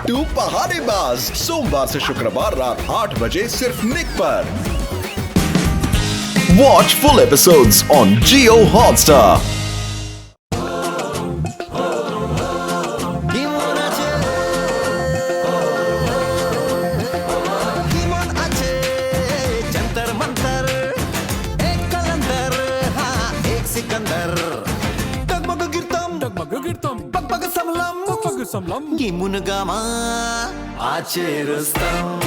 छोटू पहाड़ीबाज, सोमवार से शुक्रवार रात 8 बजे सिर्फ निक पर। Watch full episodes on Jio Hotstar. Gimunagama Ache Rustam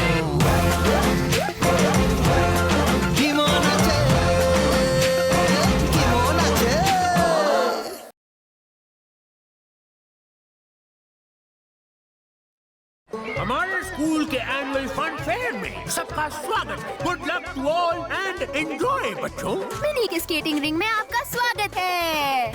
हमारे स्कूल के एनुअल फन फेयर में सबका स्वागत है। Good luck to all and enjoy बच्चों। मिनी के स्केटिंग रिंग में आपका स्वागत है।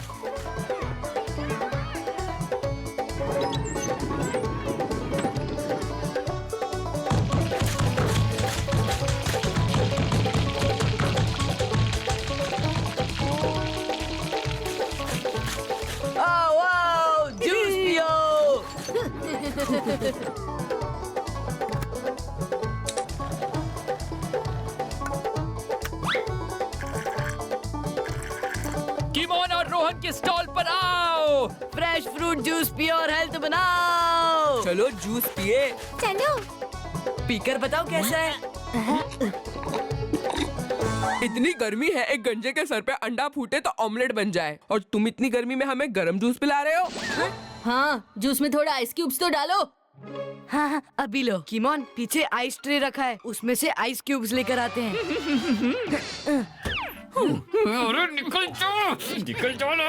वाओ, जूस पियो। कीमोन और रोहन के स्टॉल पर आओ। फ्रेश फ्रूट जूस पियो और हेल्थ बनाओ। चलो जूस पिए। चलो। पीकर बताओ कैसा है। इतनी गर्मी है, एक गंजे के सर पे अंडा फूटे तो ऑमलेट बन जाए, और तुम इतनी गर्मी में हमें गर्म जूस पिला रहे हो। हाँ, जूस में थोड़ा आइस क्यूब्स तो डालो। हाँ, अभी लो। कीमोन, पीछे आइस ट्रे रखा है, उसमें से आइस क्यूब्स लेकर आते हैं। अरे निकल जाओ ना।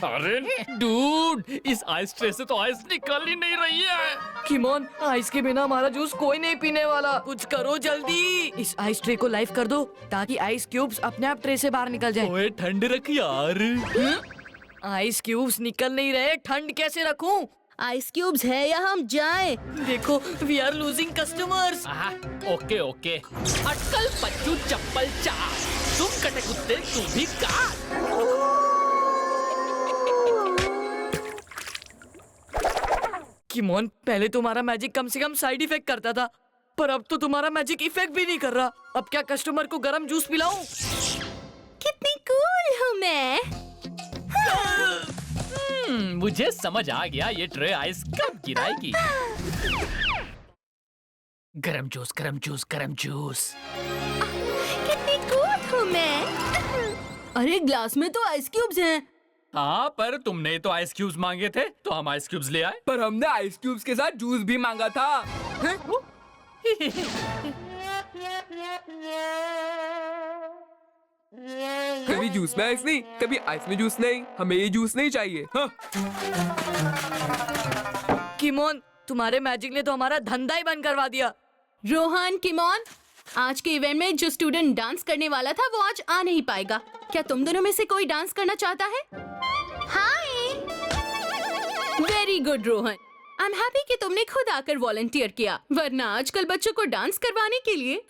अरे डूड, इस आइस ट्रे से तो आइस निकल ही नहीं रही है। कीमोन, आइस के बिना हमारा जूस कोई नहीं पीने वाला। कुछ करो जल्दी। इस आइस ट्रे को लाइव कर दो ताकि आइस क्यूब्स अपने आप ट्रे से बाहर निकल जाए। ओए ठंड रख यार। आइस क्यूब्स निकल नहीं रहे, ठंड कैसे रखूं? आइस क्यूब्स है या हम जाएं? देखो, we are losing customers. Okay okay. अटकल बच्चू चप्पल चार, तुम कटे कुत्ते तू भी काट। कीमोन, पहले तुम्हारा मैजिक कम से कम साइड इफेक्ट करता था, पर अब तो तुम्हारा मैजिक इफेक्ट भी नहीं कर रहा। अब क्या कस्टमर को गरम जूस पिलाऊं? कितनी कूल हूँ मैं। मुझे समझ आ गया ये ट्रे आइस कब गिराएगी। गरम जूस गरम जूस गरम जूस। कितनी कूल हूँ मैं। अरे ग्लास में तो आइस क्यूब्स हैं। हाँ, पर तुमने तो आइस क्यूब्स मांगे थे तो हम आइस क्यूब्स ले आए। पर हमने आइस क्यूब्स के साथ जूस भी मांगा था। कभी जूस में आइस नहीं, कभी आइस में जूस नहीं। हमें ये जूस नहीं चाहिए। हाँ। कीमोन, तुम्हारे मैजिक ने तो हमारा धंधा ही बंद करवा दिया। रोहन, किमोन, आज के इवेंट में जो स्टूडेंट डांस करने वाला था वो आज आ नहीं पाएगा। क्या तुम दोनों में से कोई डांस करना चाहता है? Hi. Very good Rohan, I am happy कि तुमने खुद आकर वॉलंटियर किया, वरना आजकल बच्चों को डांस करवाने के लिए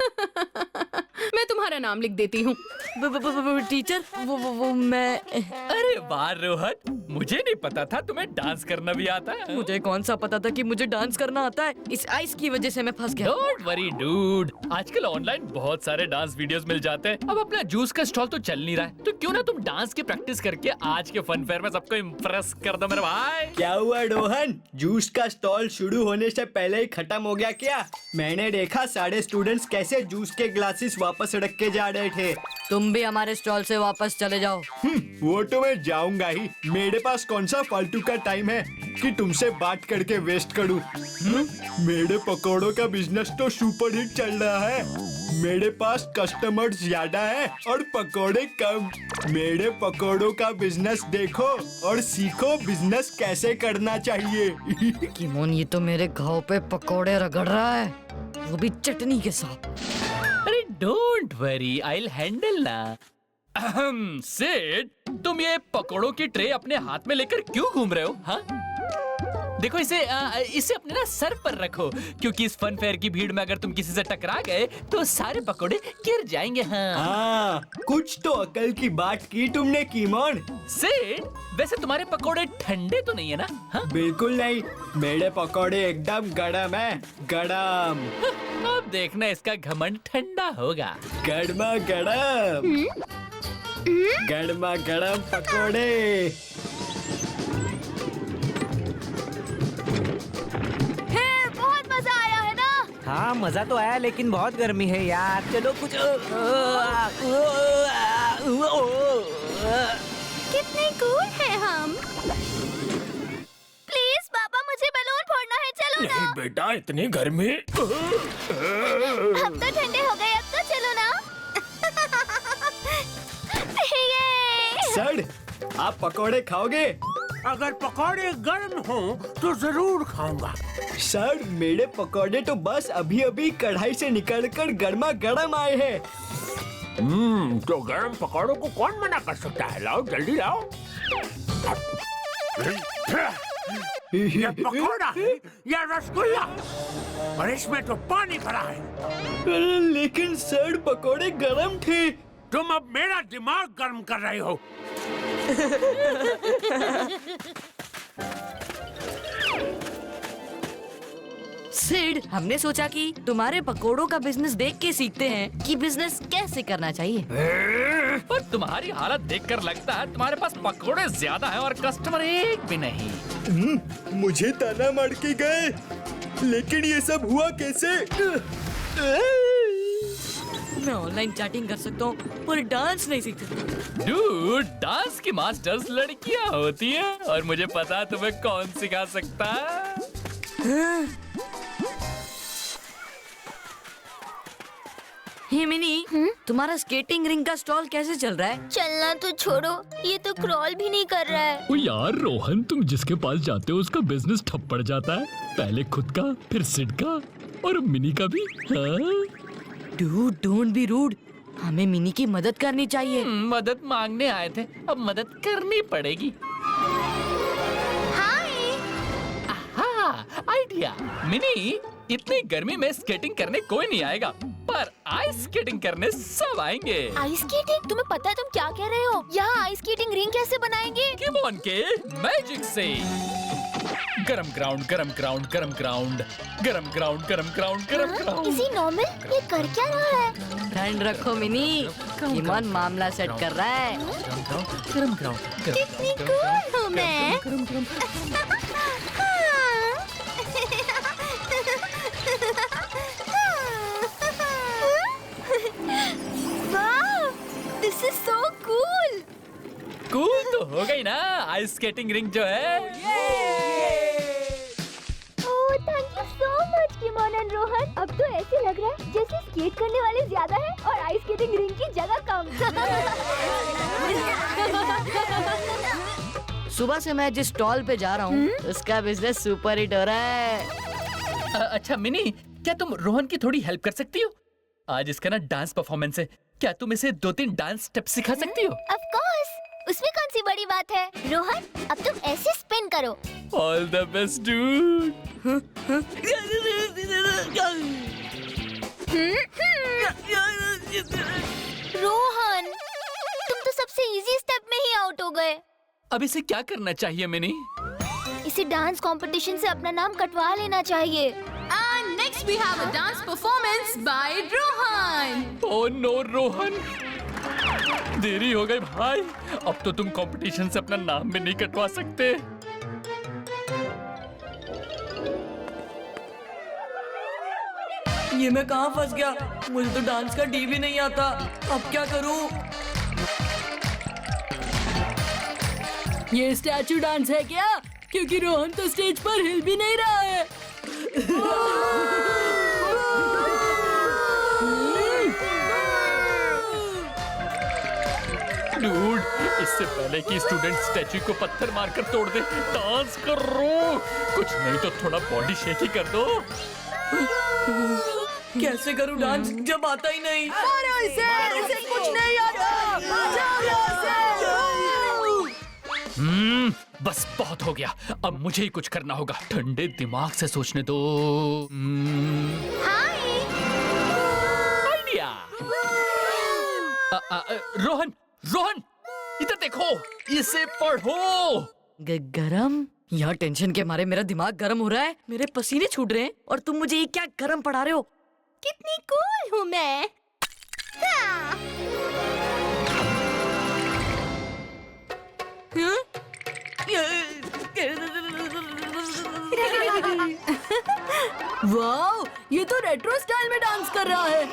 मैं तुम्हारा नाम लिख देती हूँ। टीचर, वो मैं। अरे वाह रोहन, मुझे नहीं पता था तुम्हें डांस करना भी आता है। मुझे कौन सा पता था कि मुझे डांस करना आता है। इस आइस की वजह से मैं फंस गया। डोंट वरी डूड, आजकल ऑनलाइन बहुत सारे डांस वीडियोस मिल जाते हैं। अब अपना जूस का स्टॉल तो चल नहीं रहा है, तो क्यों ना तुम डांस की प्रैक्टिस करके आज के फन फेयर में सबको इम्प्रेस कर दो मेरे भाई। क्या हुआ रोहन, जूस का स्टॉल शुरू होने से पहले ही खत्म हो गया क्या? मैंने देखा सारे स्टूडेंट्स कैसे जूस के ग्लासेस वापस रख के जा रहे थे। तुम भी हमारे स्टॉल से वापस चले जाओ। वो तो मैं जाऊंगा ही। मेरे पास कौन सा फालतू का टाइम है कि तुमसे बात करके वेस्ट करूं। मेरे पकौड़ों का बिजनेस तो सुपर हिट चल रहा है। मेरे पास कस्टमर्स ज्यादा है और पकौड़े कम। मेरे पकौड़ों का बिजनेस देखो और सीखो बिजनेस कैसे करना चाहिए। कीमोन, ये तो मेरे घाव पे पकोड़े रगड़ रहा है, वो भी चटनी के साथ। अरे don't worry, I will handle ना। सिड, तुम ये पकौड़ों की ट्रे अपने हाथ में लेकर क्यों घूम रहे हो? हाँ? देखो इसे अपने ना सर पर रखो, क्योंकि इस फन फेयर की भीड़ में अगर तुम किसी से टकरा गए तो सारे पकोड़े गिर जाएंगे। हाँ, कुछ तो अकल की बात की तुमने कीमोन। सिड, वैसे तुम्हारे पकोड़े ठंडे तो नहीं है ना? हाँ? बिल्कुल नहीं, मेरे पकोड़े एकदम गरम है, गरम। अब देखना इसका घमंड ठंडा होगा। गर्मा गरम, गर्मा गरम पकोड़े। बहुत मजा आया है ना? हाँ मजा तो आया, लेकिन बहुत गर्मी है यार। चलो कुछ कितने कूल हैं हम। प्लीज पापा, मुझे बैलून फोड़ना है, चलो ना। नहीं बेटा, इतनी गर्मी। अब तो ठंडे हो गए, अब तो चलो ना। ये। सर, आप पकोड़े खाओगे? अगर पकौड़े गर्म हो तो जरूर खाऊंगा। सर, मेरे पकोड़े तो बस अभी अभी कढ़ाई से निकलकर गर्मा गर्म आए हैं। तो गर्म पकौड़ों को कौन मना कर सकता है? लाओ जल्दी लाओ। ये पकौड़ा है या रसगुल्ला? और इसमें तो पानी भरा है। लेकिन सर, पकोड़े गर्म थे। तुम अब मेरा दिमाग गर्म कर रहे हो। सिड, हमने सोचा कि तुम्हारे पकोड़ों का बिजनेस देख के सीखते हैं कि बिजनेस कैसे करना चाहिए। पर तुम्हारी हालत देखकर लगता है तुम्हारे पास पकोड़े ज्यादा है और कस्टमर एक भी नहीं। मुझे ताना मार के गए, लेकिन ये सब हुआ कैसे? मैं ऑनलाइन चैटिंग कर सकता हूँ पर डांस नहीं सीख सकता। डूड, डांस की मास्टर्स लड़कियां होती हैं और मुझे पता है तुम्हें कौन सिखा सकता है। हे मिनी, तुम्हारा स्केटिंग रिंग का स्टॉल कैसे चल रहा है? चलना तो छोड़ो, ये तो क्रॉल भी नहीं कर रहा है। ओ यार रोहन, तुम जिसके पास जाते हो उसका बिजनेस ठप पड़ जाता है। पहले खुद का, फिर सिड का और मिनी का भी। हाँ? Dude, don't be rude. हमें मिनी की मदद करनी चाहिए। मदद मांगने आए थे, अब मदद करनी पड़ेगी। आइडिया। मिनी, इतनी गर्मी में स्केटिंग करने कोई नहीं आएगा, पर आइस स्केटिंग करने सब आएंगे। Ice skating? तुम्हें पता है तुम क्या कह रहे हो? यहाँ आइस स्केटिंग रिंग कैसे बनाएंगे? कीमोन के मैजिक से। गरम ग्राउंड, गरम ग्राउंड, गरम ग्राउंड, गरम ग्राउंड, गरम ग्राउंड, गरम ग्राउंड। इसी नॉर्मल ये कर क्या रहा है? ठंड रखो मिनी, कीमोन मामला सेट कर रहा है। गरम ग्राउंड, कितनी कूल हूँ मैं। वाह, this is so cool. Cool तो हो गई ना आइस स्केटिंग रिंग जो है। Oh, thank you so much कीमोन एंड रोहन। अब तो ऐसे लग रहा है जैसे स्केट करने वाले ज्यादा हैं और आइस स्केटिंग रिंग की जगह कम। सुबह से मैं जिस स्टॉल पे जा रहा हूँ उसका बिजनेस सुपर हिट हो रहा है। अच्छा मिनी, क्या तुम रोहन की थोड़ी हेल्प कर सकती हो? आज इसका ना डांस परफॉर्मेंस है, क्या तुम इसे 2-3 डांस स्टेप सिखा सकती हो? ऑफ कोर्स, उसमें कौन सी बड़ी बात है। रोहन, अब तुम ऐसे स्पिन करो। All the best dude. Rohan, तुम तो सबसे इजी स्टेप में ही आउट हो गए। अब इसे क्या करना चाहिए मिनी? इसे डांस कंपटीशन से अपना नाम कटवा लेना चाहिए। And next we have a dance performance by Rohan. Oh no Rohan, देरी हो गई भाई। अब तो तुम कंपटीशन से अपना नाम भी नहीं कटवा सकते। ये मैं कहाँ फंस गया? मुझे तो डांस का डी भी नहीं आता। अब क्या करूँ? ये स्टैचू डांस है क्या? क्योंकि रोहन तो स्टेज पर हिल भी नहीं रहा है। डूड, इससे पहले कि स्टूडेंट स्टैचू को पत्थर मारकर तोड़ दे, डांस करो। कुछ नहीं तो थोड़ा बॉडी शेक ही कर दो। कैसे करूँ डांस जब आता ही नहीं? इसे कुछ नहीं आता। बस बहुत हो गया, अब मुझे ही कुछ करना होगा। ठंडे दिमाग से सोचने दो। आइडिया। रोहन, रोहन, इधर देखो, इसे पढ़ो। गरम? यहाँ टेंशन के मारे मेरा दिमाग गरम हो रहा है, मेरे पसीने छूट रहे हैं, और तुम मुझे ये क्या गरम पढ़ा रहे हो? कितनी कूल हूँ मैं। हाँ। वाओ, ये तो रेट्रो स्टाइल में डांस कर रहा है।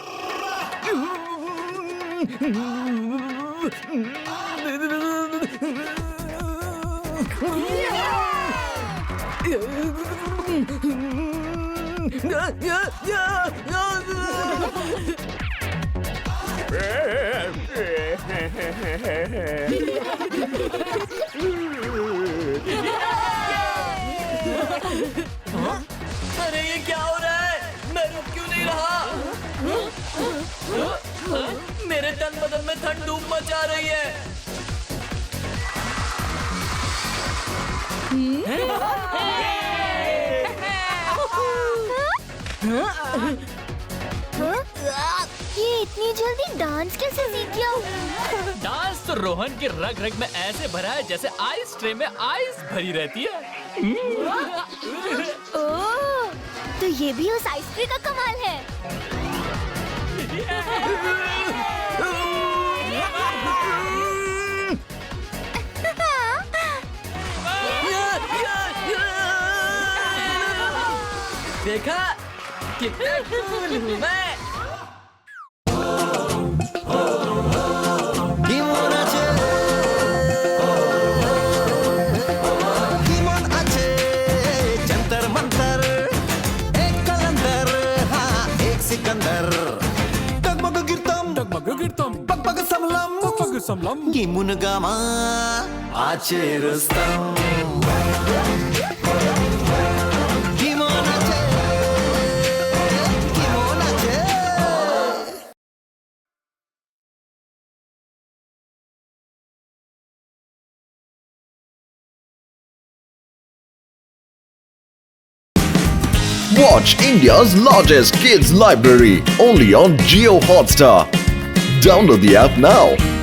अरे ये क्या हो रहा है? मैं रुक क्यों नहीं रहा? मेरे तन बदन में ठंड धूप मचा रही है। ये इतनी जल्दी डांस कैसे सीख गया? डांस तो रोहन की रग रग में ऐसे भरा है जैसे आइस ट्रे में आइस भरी रहती है। ओह, तो ये भी उस आइस ट्रे का कमाल है। देखा कितना कूल हूँ मैं। Gimun gama Aceh Rustam Gimana Aceh Gimana Aceh Watch India's largest kids library only on Jio Hotstar. Download the app now.